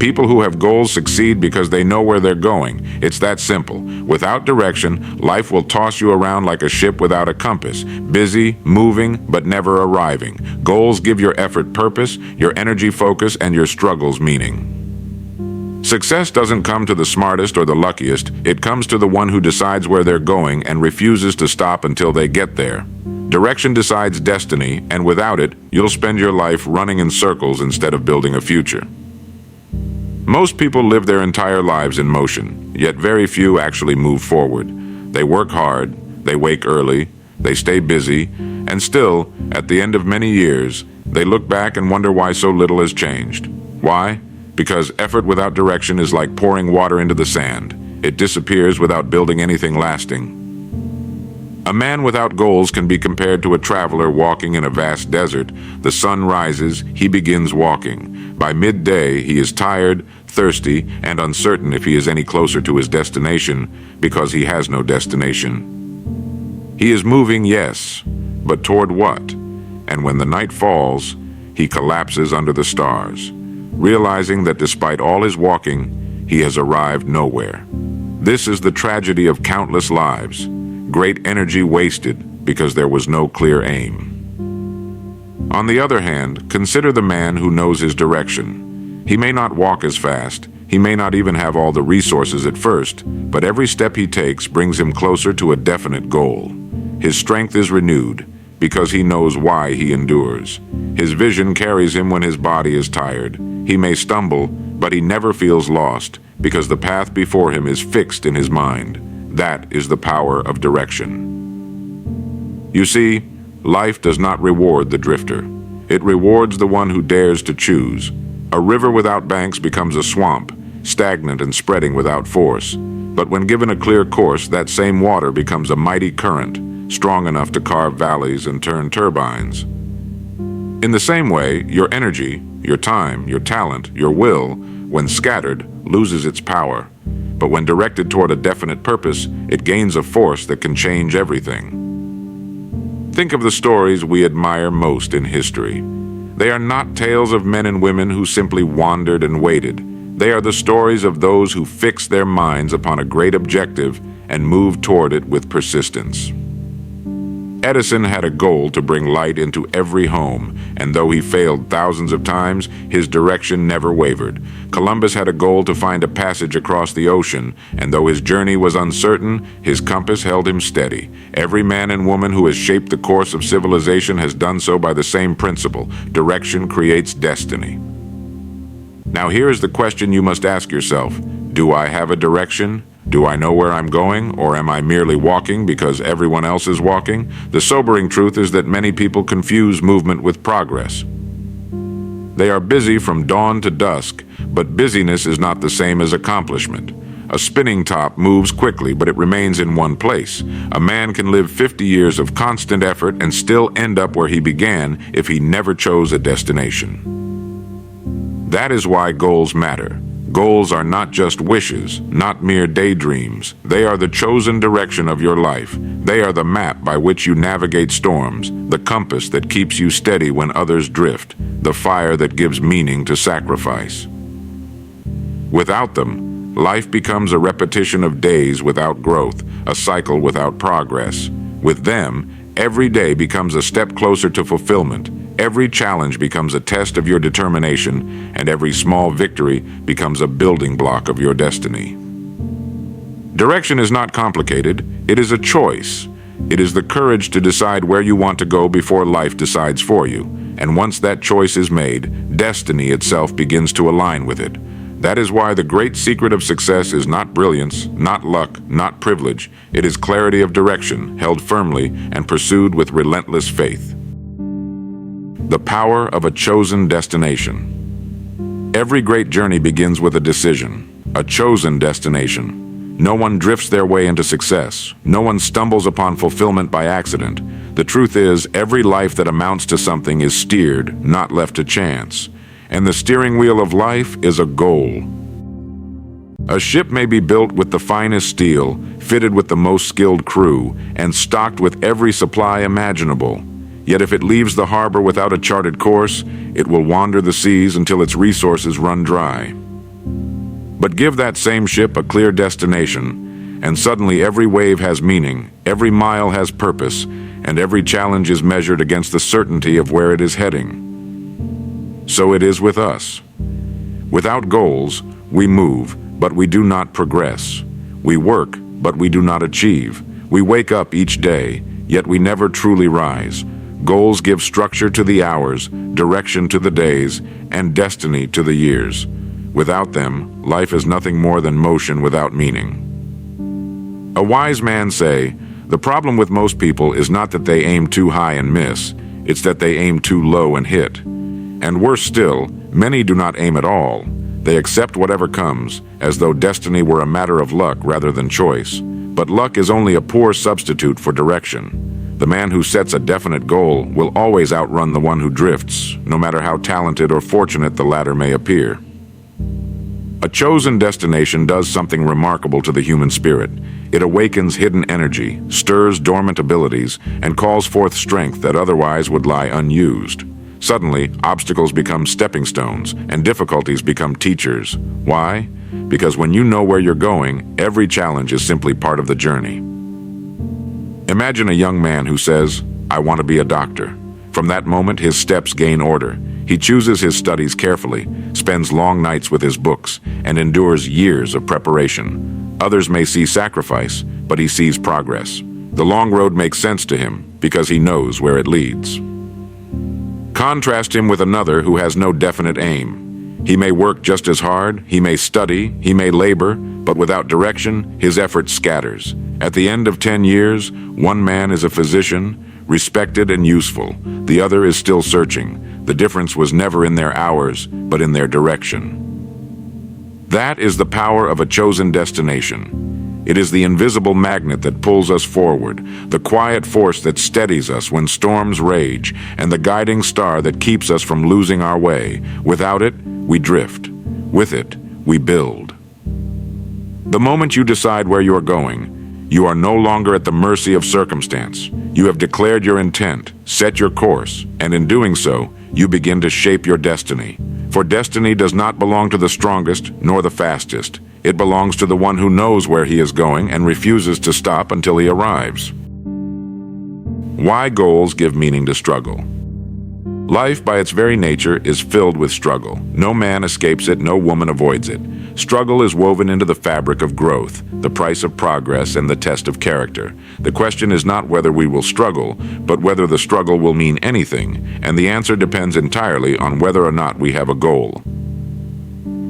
People who have goals succeed because they know where they're going. It's that simple. Without direction, life will toss you around like a ship without a compass, busy, moving, but never arriving. Goals give your effort purpose, your energy focus, and your struggles meaning. Success doesn't come to the smartest or the luckiest. It comes to the one who decides where they're going and refuses to stop until they get there. Direction decides destiny, and without it, you'll spend your life running in circles instead of building a future. Most people live their entire lives in motion, yet very few actually move forward. They work hard, they wake early, they stay busy, and still, at the end of many years, they look back and wonder why so little has changed. Why? Because effort without direction is like pouring water into the sand. It disappears without building anything lasting. A man without goals can be compared to a traveler walking in a vast desert. The sun rises, he begins walking. By midday, he is tired, thirsty, and uncertain if he is any closer to his destination because he has no destination. He is moving, yes, but toward what? And when the night falls, he collapses under the stars, realizing that despite all his walking, he has arrived nowhere. This is the tragedy of countless lives. Great energy wasted because there was no clear aim. On the other hand, consider the man who knows his direction. He may not walk as fast, he may not even have all the resources at first, but every step he takes brings him closer to a definite goal. His strength is renewed because he knows why he endures. His vision carries him when his body is tired. He may stumble, but he never feels lost because the path before him is fixed in his mind. That is the power of direction. You see, life does not reward the drifter. It rewards the one who dares to choose. A river without banks becomes a swamp, stagnant and spreading without force. But when given a clear course, that same water becomes a mighty current, strong enough to carve valleys and turn turbines. In the same way, your energy, your time, your talent, your will, when scattered, loses its power. But when directed toward a definite purpose, it gains a force that can change everything. Think of the stories we admire most in history. They are not tales of men and women who simply wandered and waited. They are the stories of those who fixed their minds upon a great objective and moved toward it with persistence. Edison had a goal to bring light into every home, and though he failed thousands of times, his direction never wavered. Columbus had a goal to find a passage across the ocean, and though his journey was uncertain, his compass held him steady. Every man and woman who has shaped the course of civilization has done so by the same principle: direction creates destiny. Now here is the question you must ask yourself: do I have a direction? Do I know where I'm going, or am I merely walking because everyone else is walking? The sobering truth is that many people confuse movement with progress. They are busy from dawn to dusk, but busyness is not the same as accomplishment. A spinning top moves quickly, but it remains in one place. A man can live 50 years of constant effort and still end up where he began if he never chose a destination. That is why goals matter. Goals are not just wishes, not mere daydreams. They are the chosen direction of your life. They are the map by which you navigate storms, the compass that keeps you steady when others drift, the fire that gives meaning to sacrifice. Without them, life becomes a repetition of days without growth, a cycle without progress. With them, every day becomes a step closer to fulfillment. Every challenge becomes a test of your determination, and every small victory becomes a building block of your destiny. Direction is not complicated. It is a choice. It is the courage to decide where you want to go before life decides for you. And once that choice is made, destiny itself begins to align with it. That is why the great secret of success is not brilliance, not luck, not privilege. It is clarity of direction, held firmly and pursued with relentless faith. The power of a chosen destination. Every great journey begins with a decision, a chosen destination. No one drifts their way into success. No one stumbles upon fulfillment by accident. The truth is, every life that amounts to something is steered, not left to chance. And the steering wheel of life is a goal. A ship may be built with the finest steel, fitted with the most skilled crew, and stocked with every supply imaginable. Yet if it leaves the harbor without a charted course, it will wander the seas until its resources run dry. But give that same ship a clear destination, and suddenly every wave has meaning, every mile has purpose, and every challenge is measured against the certainty of where it is heading. So it is with us. Without goals, we move, but we do not progress. We work, but we do not achieve. We wake up each day, yet we never truly rise. Goals give structure to the hours, direction to the days, and destiny to the years. Without them, life is nothing more than motion without meaning. A wise man say, the problem with most people is not that they aim too high and miss, it's that they aim too low and hit. And worse still, many do not aim at all. They accept whatever comes, as though destiny were a matter of luck rather than choice. But luck is only a poor substitute for direction. The man who sets a definite goal will always outrun the one who drifts, no matter how talented or fortunate the latter may appear. A chosen destination does something remarkable to the human spirit. It awakens hidden energy, stirs dormant abilities, and calls forth strength that otherwise would lie unused. Suddenly, obstacles become stepping stones, and difficulties become teachers. Why? Because when you know where you're going, every challenge is simply part of the journey. Imagine a young man who says, "I want to be a doctor." From that moment, his steps gain order. He chooses his studies carefully, spends long nights with his books, and endures years of preparation. Others may see sacrifice, but he sees progress. The long road makes sense to him because he knows where it leads. Contrast him with another who has no definite aim. He may work just as hard, he may study, he may labor, but without direction, his effort scatters. At the end of 10 years, one man is a physician, respected and useful. The other is still searching. The difference was never in their hours, but in their direction. That is the power of a chosen destination. It is the invisible magnet that pulls us forward, the quiet force that steadies us when storms rage, and the guiding star that keeps us from losing our way. Without it, we drift. With it, we build. The moment you decide where you are going, you are no longer at the mercy of circumstance. You have declared your intent, set your course, and in doing so, you begin to shape your destiny. For destiny does not belong to the strongest nor the fastest. It belongs to the one who knows where he is going and refuses to stop until he arrives. Why goals give meaning to struggle? Life, by its very nature, is filled with struggle. No man escapes it, no woman avoids it. Struggle is woven into the fabric of growth, the price of progress, and the test of character. The question is not whether we will struggle, but whether the struggle will mean anything, and the answer depends entirely on whether or not we have a goal.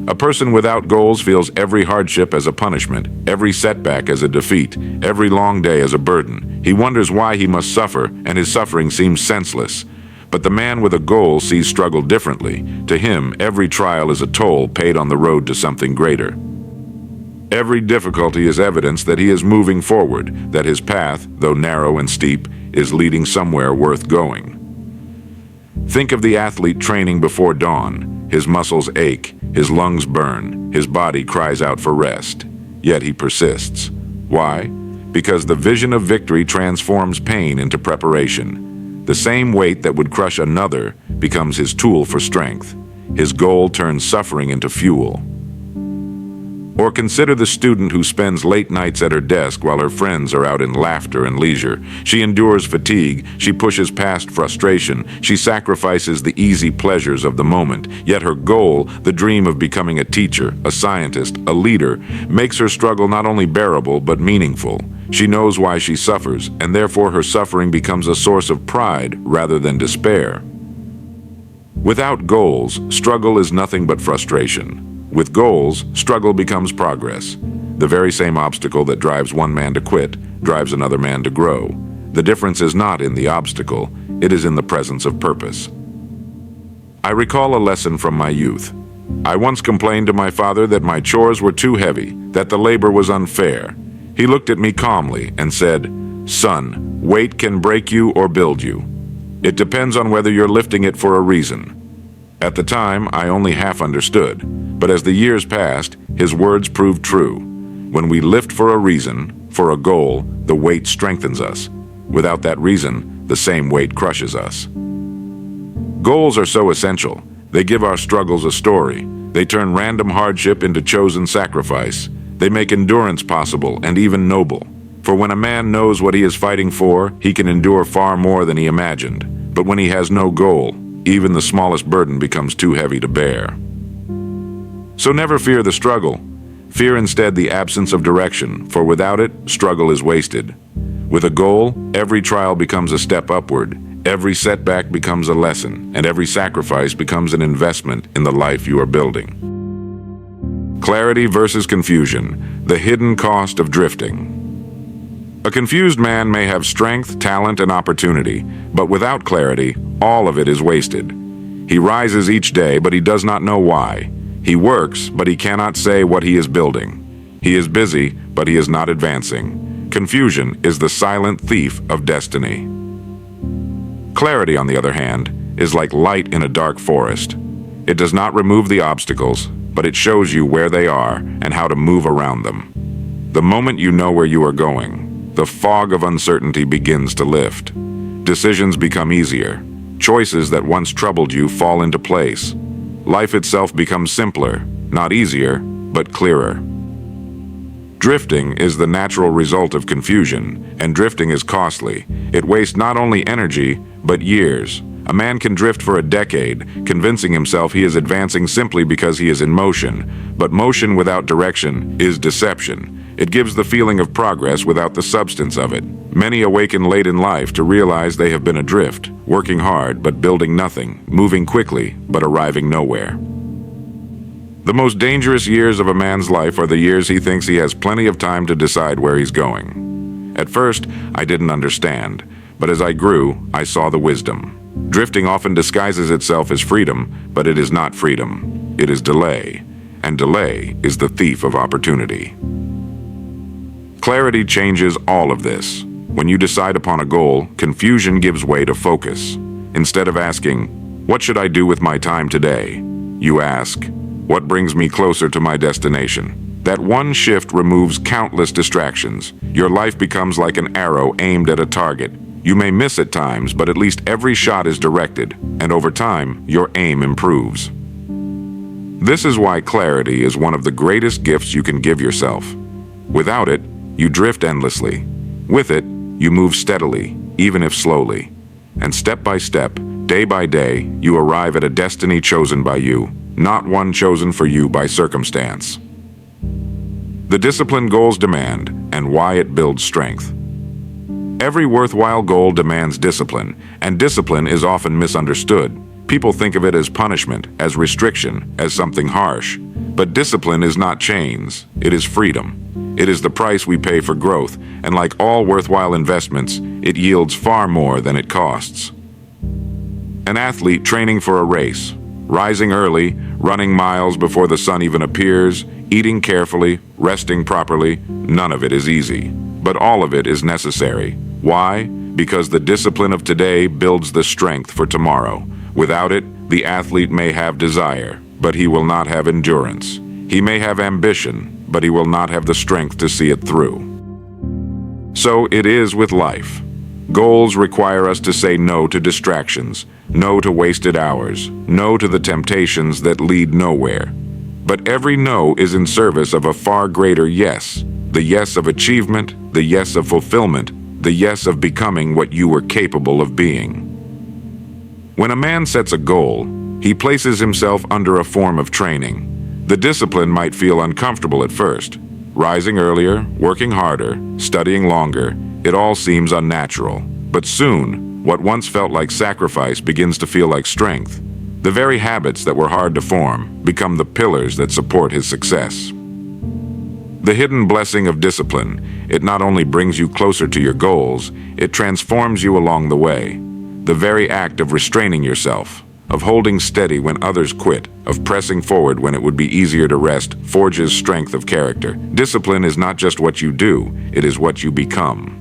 A person without goals feels every hardship as a punishment, every setback as a defeat, every long day as a burden. He wonders why he must suffer, and his suffering seems senseless. But the man with a goal sees struggle differently. To him, every trial is a toll paid on the road to something greater. Every difficulty is evidence that he is moving forward, that his path, though narrow and steep, is leading somewhere worth going. Think of the athlete training before dawn. His muscles ache, his lungs burn, his body cries out for rest. Yet he persists. Why? Because the vision of victory transforms pain into preparation. The same weight that would crush another becomes his tool for strength. His goal turns suffering into fuel. Or consider the student who spends late nights at her desk while her friends are out in laughter and leisure. She endures fatigue, she pushes past frustration, she sacrifices the easy pleasures of the moment. Yet her goal, the dream of becoming a teacher, a scientist, a leader, makes her struggle not only bearable but meaningful. She knows why she suffers, and therefore her suffering becomes a source of pride rather than despair. Without goals, struggle is nothing but frustration. With goals, struggle becomes progress. The very same obstacle that drives one man to quit drives another man to grow. The difference is not in the obstacle, it is in the presence of purpose. I recall a lesson from my youth. I once complained to my father that my chores were too heavy, that the labor was unfair. He looked at me calmly and said, "Son, weight can break you or build you. It depends on whether you're lifting it for a reason." At the time, I only half understood, but as the years passed, his words proved true. When we lift for a reason, for a goal, the weight strengthens us. Without that reason, the same weight crushes us. Goals are so essential. They give our struggles a story. They turn random hardship into chosen sacrifice. They make endurance possible and even noble. For when a man knows what he is fighting for, he can endure far more than he imagined. But when he has no goal, even the smallest burden becomes too heavy to bear. So never fear the struggle. Fear instead the absence of direction, for without it, struggle is wasted. With a goal, every trial becomes a step upward, every setback becomes a lesson, and every sacrifice becomes an investment in the life you are building. Clarity versus confusion, the hidden cost of drifting. A confused man may have strength, talent, and opportunity, but without clarity, all of it is wasted. He rises each day, but he does not know why. He works, but he cannot say what he is building. He is busy, but he is not advancing. Confusion is the silent thief of destiny. Clarity, on the other hand, is like light in a dark forest. It does not remove the obstacles, but it shows you where they are and how to move around them. The moment you know where you are going, the fog of uncertainty begins to lift. Decisions become easier. Choices that once troubled you fall into place. Life itself becomes simpler, not easier, but clearer. Drifting is the natural result of confusion, and drifting is costly. It wastes not only energy, but years. A man can drift for a decade, convincing himself he is advancing simply because he is in motion. But motion without direction is deception. It gives the feeling of progress without the substance of it. Many awaken late in life to realize they have been adrift, working hard but building nothing, moving quickly but arriving nowhere. The most dangerous years of a man's life are the years he thinks he has plenty of time to decide where he's going. At first, I didn't understand, but as I grew, I saw the wisdom. Drifting often disguises itself as freedom, but it is not freedom. It is delay, and delay is the thief of opportunity. Clarity changes all of this. When you decide upon a goal, confusion gives way to focus. Instead of asking, "What should I do with my time today?" you ask, "What brings me closer to my destination?" That one shift removes countless distractions. Your life becomes like an arrow aimed at a target. You may miss at times, but at least every shot is directed, and over time, your aim improves. This is why clarity is one of the greatest gifts you can give yourself. Without it, you drift endlessly. With it, you move steadily, even if slowly. And step by step, day by day, you arrive at a destiny chosen by you, not one chosen for you by circumstance. The discipline goals demand, and why it builds strength. Every worthwhile goal demands discipline, and discipline is often misunderstood. People think of it as punishment, as restriction, as something harsh. But discipline is not chains, it is freedom. It is the price we pay for growth, and like all worthwhile investments, it yields far more than it costs. An athlete training for a race, rising early, running miles before the sun even appears, eating carefully, resting properly, none of it is easy. But all of it is necessary. Why? Because the discipline of today builds the strength for tomorrow. Without it, the athlete may have desire, but he will not have endurance. He may have ambition, but he will not have the strength to see it through. So it is with life. Goals require us to say no to distractions, no to wasted hours, no to the temptations that lead nowhere. But every no is in service of a far greater yes, the yes of achievement, the yes of fulfillment, the yes of becoming what you were capable of being. When a man sets a goal, he places himself under a form of training. The discipline might feel uncomfortable at first. Rising earlier, working harder, studying longer, it all seems unnatural. But soon, what once felt like sacrifice begins to feel like strength. The very habits that were hard to form become the pillars that support his success. The hidden blessing of discipline, it not only brings you closer to your goals, it transforms you along the way. The very act of restraining yourself, of holding steady when others quit, of pressing forward when it would be easier to rest, forges strength of character. Discipline is not just what you do, it is what you become.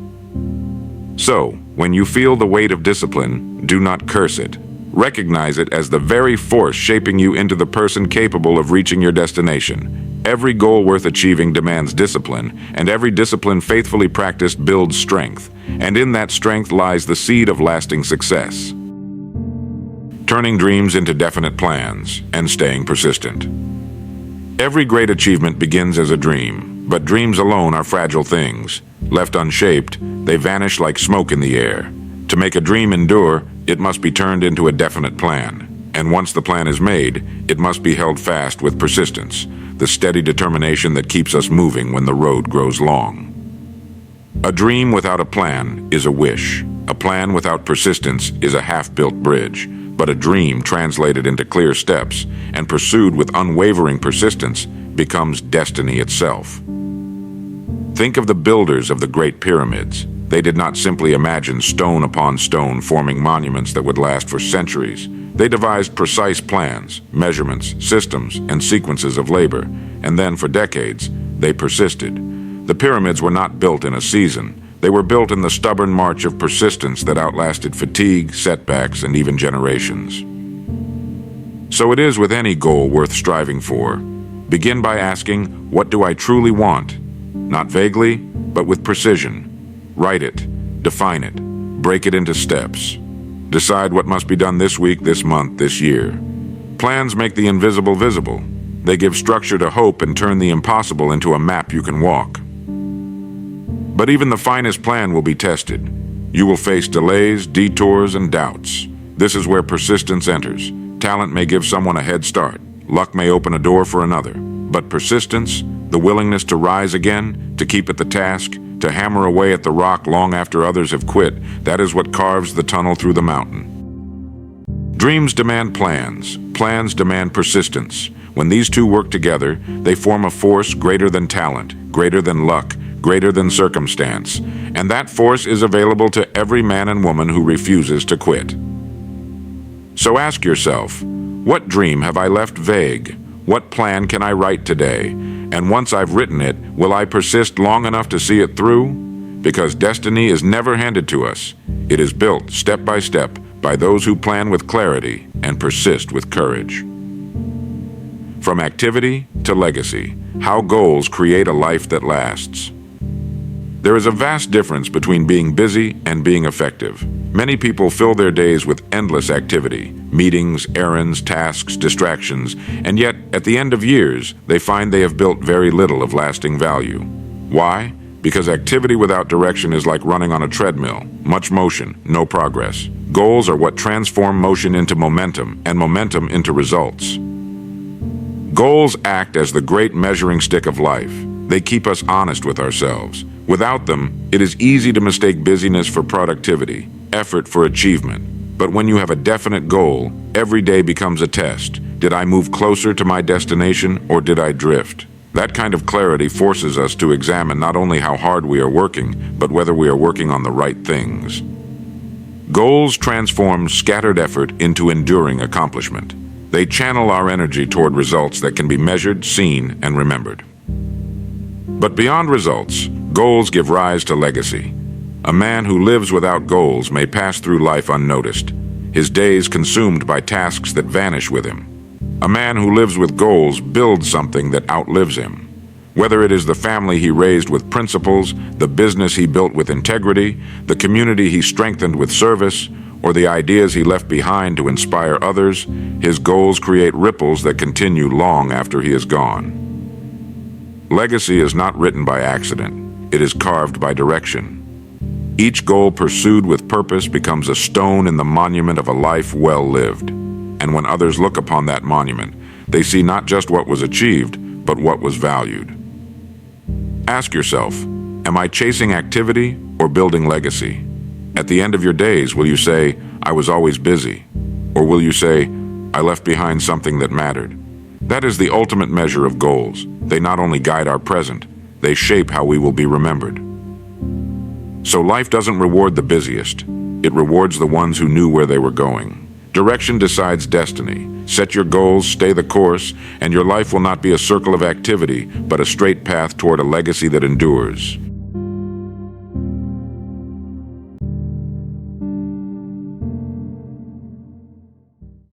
So, when you feel the weight of discipline, do not curse it. Recognize it as the very force shaping you into the person capable of reaching your destination. Every goal worth achieving demands discipline, and every discipline faithfully practiced builds strength. And in that strength lies the seed of lasting success. Turning dreams into definite plans and staying persistent. Every great achievement begins as a dream, but dreams alone are fragile things. Left unshaped, they vanish like smoke in the air. To make a dream endure, it must be turned into a definite plan. And once the plan is made, it must be held fast with persistence, the steady determination that keeps us moving when the road grows long. A dream without a plan is a wish. A plan without persistence is a half-built bridge. But a dream translated into clear steps and pursued with unwavering persistence becomes destiny itself. Think of the builders of the Great Pyramids. They did not simply imagine stone upon stone forming monuments that would last for centuries. They devised precise plans, measurements, systems, and sequences of labor, and then for decades, they persisted. The pyramids were not built in a season. They were built in the stubborn march of persistence that outlasted fatigue, setbacks, and even generations. So it is with any goal worth striving for. Begin by asking, what do I truly want? Not vaguely, but with precision. Write it, define it, break it into steps. Decide what must be done this week, this month, this year. Plans make the invisible visible. They give structure to hope and turn the impossible into a map you can walk. But even the finest plan will be tested. You will face delays, detours, and doubts. This is where persistence enters. Talent may give someone a head start. Luck may open a door for another. But persistence, the willingness to rise again, to keep at the task, to hammer away at the rock long after others have quit, that is what carves the tunnel through the mountain. Dreams demand plans. Plans demand persistence. When these two work together, they form a force greater than talent, greater than luck, greater than circumstance, and that force is available to every man and woman who refuses to quit. So ask yourself, what dream have I left vague? What plan can I write today? And once I've written it, will I persist long enough to see it through? Because destiny is never handed to us. It is built step by step by those who plan with clarity and persist with courage. From activity to legacy, how goals create a life that lasts. There is a vast difference between being busy and being effective. Many people fill their days with endless activity, meetings, errands, tasks, distractions, and yet, at the end of years, they find they have built very little of lasting value. Why? Because activity without direction is like running on a treadmill. Much motion, no progress. Goals are what transform motion into momentum, and momentum into results. Goals act as the great measuring stick of life. They keep us honest with ourselves. Without them, it is easy to mistake busyness for productivity, effort for achievement. But when you have a definite goal, every day becomes a test. Did I move closer to my destination, or did I drift? That kind of clarity forces us to examine not only how hard we are working, but whether we are working on the right things. Goals transform scattered effort into enduring accomplishment. They channel our energy toward results that can be measured, seen, and remembered. But beyond results, goals give rise to legacy. A man who lives without goals may pass through life unnoticed, his days consumed by tasks that vanish with him. A man who lives with goals builds something that outlives him. Whether it is the family he raised with principles, the business he built with integrity, the community he strengthened with service, or the ideas he left behind to inspire others, his goals create ripples that continue long after he is gone. Legacy is not written by accident. It is carved by direction. Each goal pursued with purpose becomes a stone in the monument of a life well lived. And when others look upon that monument, they see not just what was achieved, but what was valued. Ask yourself, am I chasing activity or building legacy? At the end of your days, will you say, I was always busy? Or will you say, I left behind something that mattered? That is the ultimate measure of goals. They not only guide our present, they shape how we will be remembered. So life doesn't reward the busiest. It rewards the ones who knew where they were going. Direction decides destiny. Set your goals, stay the course, and your life will not be a circle of activity, but a straight path toward a legacy that endures.